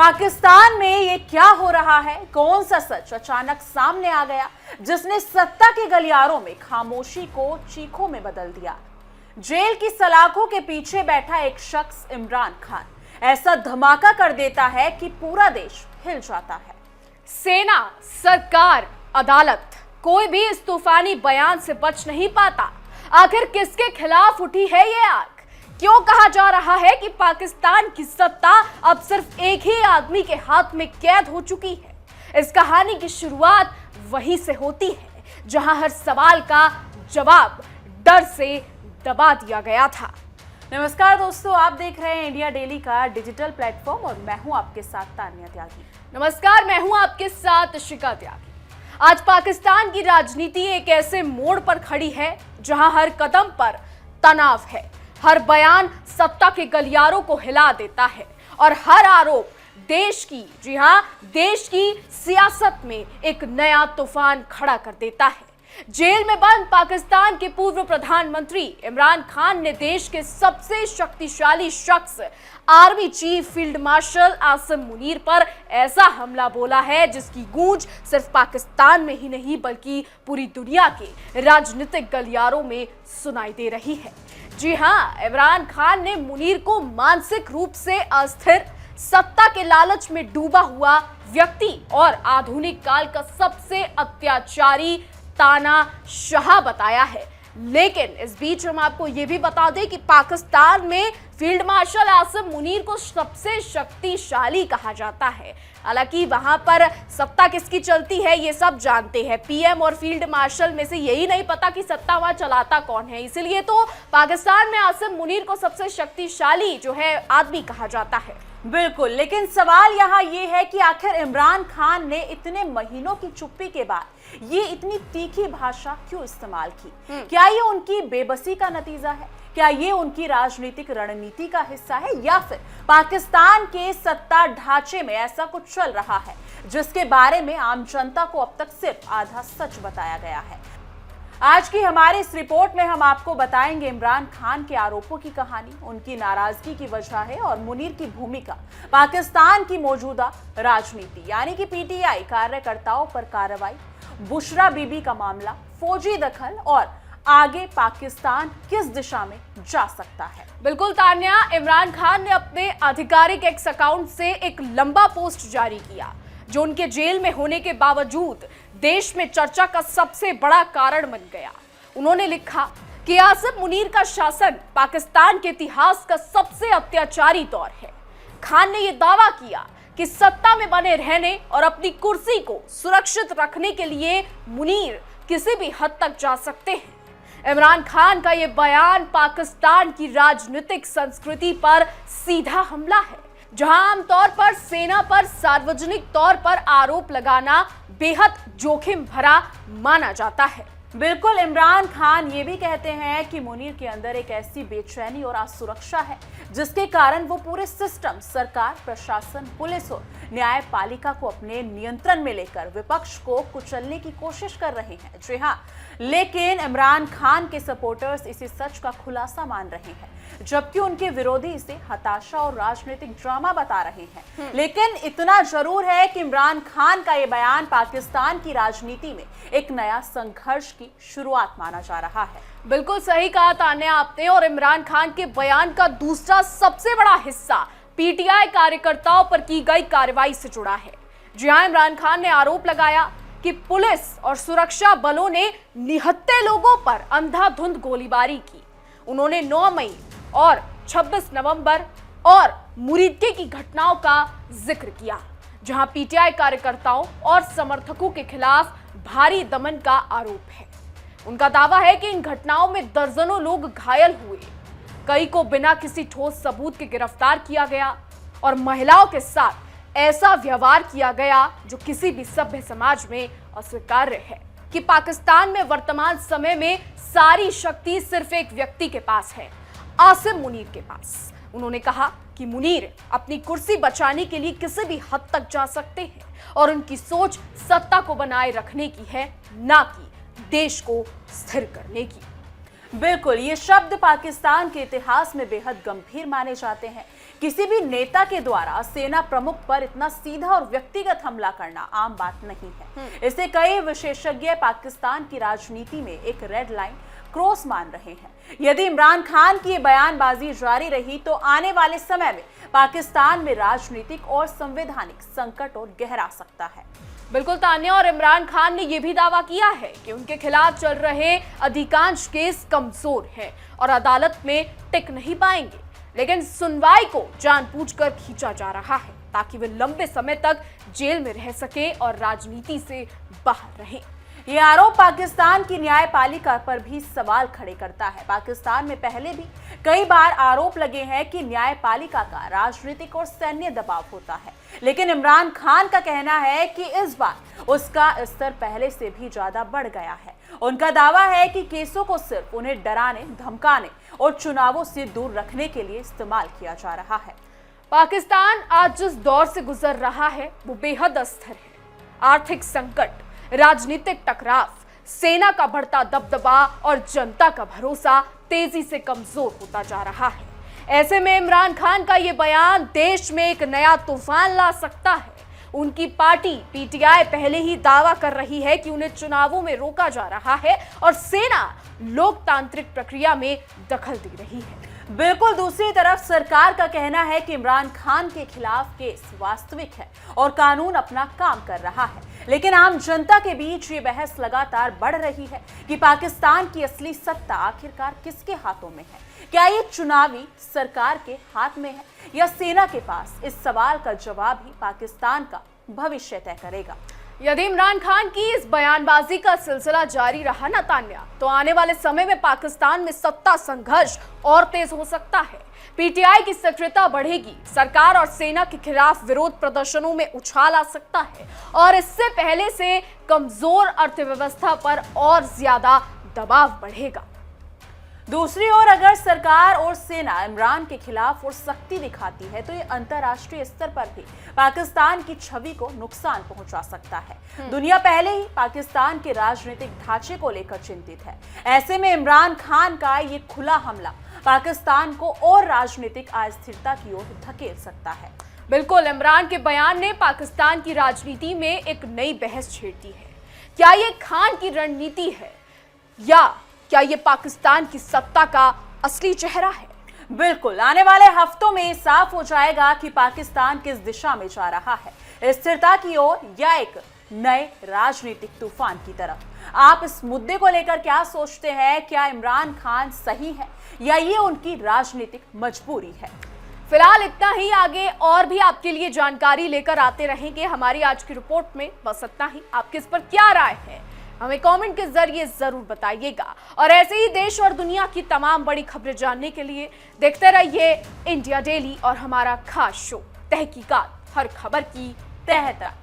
पाकिस्तान में ये क्या हो रहा है? कौन सा सच अचानक सामने आ गया जिसने सत्ता के गलियारों में खामोशी को चीखों में बदल दिया? जेल की सलाखों के पीछे बैठा एक शख्स इमरान खान ऐसा धमाका कर देता है कि पूरा देश हिल जाता है। सेना, सरकार, अदालत, कोई भी इस तूफानी बयान से बच नहीं पाता। आखिर किसके खिलाफ उठी है ये आग? क्यों कहा जा रहा है कि पाकिस्तान की सत्ता अब सिर्फ एक ही आदमी के हाथ में कैद हो चुकी है? इस कहानी की शुरुआत वहीं से होती है जहां हर सवाल का जवाब डर से दबा दिया गया था। नमस्कार दोस्तों, आप देख रहे हैं इंडिया डेली का डिजिटल प्लेटफॉर्म और मैं हूं आपके साथ तान्या त्यागी। नमस्कार, मैं हूं आपके साथ शिखा त्यागी। आज पाकिस्तान की राजनीति एक ऐसे मोड़ पर खड़ी है जहां हर कदम पर तनाव है, हर बयान सत्ता के गलियारों को हिला देता है और हर आरोप देश की, जी हां, देश की सियासत में एक नया तूफान खड़ा कर देता है। जेल में बंद पाकिस्तान के पूर्व प्रधानमंत्री इमरान खान ने देश के सबसे शक्तिशाली शख्स army chief field marshal Asim Munir पर ऐसा हमला बोला है जिसकी गूंज सिर्फ पाकिस्तान में ही नहीं बल्कि पूरी दुनिया के राजनीतिक गलियारों में सुनाई दे रही है। जी हां, इमरान खान ने मुनीर को मानसिक रूप से अस्थिर, सत्ता के लालच में डूबा हुआ व्यक्ति और आधुनिक काल का सबसे अत्याचारी तानाशाह बताया है। लेकिन इस बीच हम आपको यह भी बता दें कि पाकिस्तान में फील्ड मार्शल आसिम मुनीर को सबसे शक्तिशाली कहा जाता है। हालांकि वहां पर सत्ता किसकी चलती है ये सब जानते हैं, पीएम और फील्ड मार्शल में से यही नहीं पता कि सत्ता वहां चलाता कौन है। इसलिए तो पाकिस्तान में आसिम मुनीर को सबसे शक्तिशाली जो है आदमी कहा जाता है। बिल्कुल, लेकिन सवाल यहाँ ये है कि आखिर इमरान खान ने इतने महीनों की चुप्पी के बाद ये इतनी तीखी भाषा क्यों इस्तेमाल की? क्या ये उनकी बेबसी का नतीजा है? क्या ये उनकी राजनीतिक रणनीति का हिस्सा है या फिर पाकिस्तान के सत्ता ढांचे में ऐसा कुछ चल रहा है जिसके बारे में आम जनता को अब तक सिर्फ आधा सच बताया गया है? आज की हमारी इस रिपोर्ट में हम आपको बताएंगे इमरान खान के आरोपों की कहानी, उनकी नाराजगी की वजह है और मुनीर की भूमिका, पाकिस्तान की मौजूदा राजनीति यानी कि पीटीआई कार्यकर्ताओं पर कार्रवाई, बुशरा बीबी का मामला, फौजी दखल और आगे पाकिस्तान किस दिशा में जा सकता है। बिल्कुल तान्या, इमरान खान ने अपने आधिकारिक एक्स अकाउंट से एक लंबा पोस्ट जारी किया जो उनके जेल में होने के बावजूद देश में चर्चा का सबसे बड़ा कारण बन गया। उन्होंने लिखा कि आसिम मुनीर का शासन पाकिस्तान के इतिहास का सबसे अत्याचारी दौर है। खान ने यह दावा किया कि सत्ता में बने रहने और अपनी कुर्सी को सुरक्षित रखने के लिए मुनीर किसी भी हद तक जा सकते हैं। इमरान खान का यह बयान पाकिस्तान की राजनीतिक संस्कृति पर सीधा हमला है, जहां आमतौर पर सेना पर सार्वजनिक तौर पर आरोप लगाना बेहद जोखिम भरा माना जाता है। बिल्कुल, इमरान खान ये भी कहते हैं कि मुनीर के अंदर एक ऐसी बेचैनी और असुरक्षा है जिसके कारण वो पूरे सिस्टम, सरकार, प्रशासन, पुलिस और न्यायपालिका को अपने नियंत्रण में लेकर विपक्ष को कुचलने की कोशिश कर रहे हैं। जी हाँ, लेकिन इमरान खान के सपोर्टर्स इसे सच का खुलासा मान रहे हैं जबकि उनके विरोधी इसे हताशा और राजनीतिक ड्रामा बता रहे हैं। लेकिन इतना जरूर है कि इमरान खान का यह बयान पाकिस्तान की राजनीति में एक नया संघर्ष की शुरुआत माना जा रहा है। बिल्कुल सही कहा तान्या आपने। और इमरान खान के बयान का दूसरा सबसे बड़ा हिस्सा पीटीआई कार्यकर्ताओं पर की गई कार्रवाई से जुड़ा है। जी हां, इमरान खान ने आरोप लगाया कि पुलिस और सुरक्षा बलों ने निहत्थे लोगों पर अंधाधुंध गोलीबारी की। उन्होंने 9 मई और 26 नवंबर और मुरीदके की घटनाओं का जिक्र किया जहां पीटीआई कार्यकर्ताओं और समर्थकों के खिलाफ भारी दमन का आरोप है। उनका दावा है कि इन घटनाओं में दर्जनों लोग घायल हुए, कई को बिना किसी ठोस सबूत के गिरफ्तार किया गया और महिलाओं के साथ ऐसा व्यवहार किया गया जो किसी भी सभ्य समाज में अस्वीकार्य है। कि पाकिस्तान में वर्तमान समय में सारी शक्ति सिर्फ एक व्यक्ति के पास है, आसिम मुनीर के पास। उन्होंने कहा कि मुनीर अपनी कुर्सी बचाने के लिए किसी भी हद तक जा सकते हैं और उनकी सोच सत्ता को बनाए रखने की है, ना कि देश को स्थिर करने की। बिल्कुल, ये शब्द पाकिस्तान के इतिहास में बेहद गंभीर माने जाते हैं किसी भी नेता के द्वारा सेना प्रमुख पर इतना सीधा और व्यक्तिगत हमला करना आम बात नहीं है। इसे कई विशेषज्ञ पाकिस्तान की राजनीति में एक रेड लाइन क्रॉस मान रहे हैं। यदि इमरान खान की बयानबाजी जारी रही तो आने वाले समय में पाकिस्तान में राजनीतिक और संवैधानिक संकट और गहरा सकता है। बिल्कुल तान्या, और इमरान खान ने यह भी दावा किया है कि उनके खिलाफ चल रहे अधिकांश केस कमजोर हैं और अदालत में टिक नहीं पाएंगे, लेकिन सुनवाई को जानबूझकर खींचा जा रहा है ताकि वे लंबे समय तक जेल में रह सके और राजनीति से बाहर रहें। ये आरोप पाकिस्तान की न्यायपालिका पर भी सवाल खड़े करता है। पाकिस्तान में पहले भी कई बार आरोप लगे हैं कि न्यायपालिका का राजनीतिक और सैन्य दबाव होता है, लेकिन इमरान खान का कहना है कि इस बार उसका स्तर पहले से भी ज्यादा बढ़ गया है। उनका दावा है कि केसों को सिर्फ उन्हें डराने, धमकाने और चुनावों से दूर रखने के लिए इस्तेमाल किया जा रहा है। पाकिस्तान आज जिस दौर से गुजर रहा है वो बेहद अस्थिर है। आर्थिक संकट, राजनीतिक टकराव, सेना का बढ़ता दबदबा और जनता का भरोसा तेजी से कमजोर होता जा रहा है। ऐसे में इमरान खान का ये बयान देश में एक नया तूफान ला सकता है। उनकी पार्टी पीटीआई पहले ही दावा कर रही है कि उन्हें चुनावों में रोका जा रहा है और सेना लोकतांत्रिक प्रक्रिया में दखल दे रही है। बिल्कुल दूसरी तरफ सरकार का कहना है कि इमरान खान के खिलाफ केस वास्तविक है और कानून अपना काम कर रहा है। लेकिन आम जनता के बीच ये बहस लगातार बढ़ रही है कि पाकिस्तान की असली सत्ता आखिरकार किसके हाथों में है। क्या ये चुनावी सरकार के हाथ में है या सेना के पास? इस सवाल का जवाब ही पाकिस्तान का भविष्य तय करेगा। यदि इमरान खान की इस बयानबाजी का सिलसिला जारी रहा ना तान्या, तो आने वाले समय में पाकिस्तान में सत्ता संघर्ष और तेज हो सकता है। पीटीआई की सक्रियता बढ़ेगी, सरकार और सेना के खिलाफ विरोध प्रदर्शनों में उछाल आ सकता है और इससे पहले से कमजोर अर्थव्यवस्था पर और ज्यादा दबाव बढ़ेगा। दूसरी ओर अगर सरकार और सेना इमरान के खिलाफ और सख्ती दिखाती है तो ये अंतर्राष्ट्रीय स्तर पर भी पाकिस्तान की छवि को नुकसान पहुंचा सकता है। दुनिया पहले ही पाकिस्तान के राजनीतिक ढांचे को लेकर चिंतित है। ऐसे में इमरान खान का ये खुला हमला पाकिस्तान को और राजनीतिक अस्थिरता की ओर धकेल सकता है। बिल्कुल, इमरान के बयान ने पाकिस्तान की राजनीति में एक नई बहस छेड़ दी है। क्या ये खान की रणनीति है या क्या ये पाकिस्तान की सत्ता का असली चेहरा है? बिल्कुल, आने वाले हफ्तों में साफ हो जाएगा कि पाकिस्तान किस दिशा में जा रहा है, स्थिरता की ओर या एक नए राजनीतिक तूफान की तरफ। आप इस मुद्दे को लेकर क्या सोचते हैं? क्या इमरान खान सही है या ये उनकी राजनीतिक मजबूरी है? फिलहाल इतना ही। आगे और भी आपके लिए जानकारी लेकर आते रहेंगे हमारी आज की रिपोर्ट में। बस इतना ही। आपकी इस पर क्या राय है हमें कमेंट के जरिए जरूर बताइएगा और ऐसे ही देश और दुनिया की तमाम बड़ी खबरें जानने के लिए देखते रहिए इंडिया डेली और हमारा खास शो तहकीकात, हर खबर की तह तक।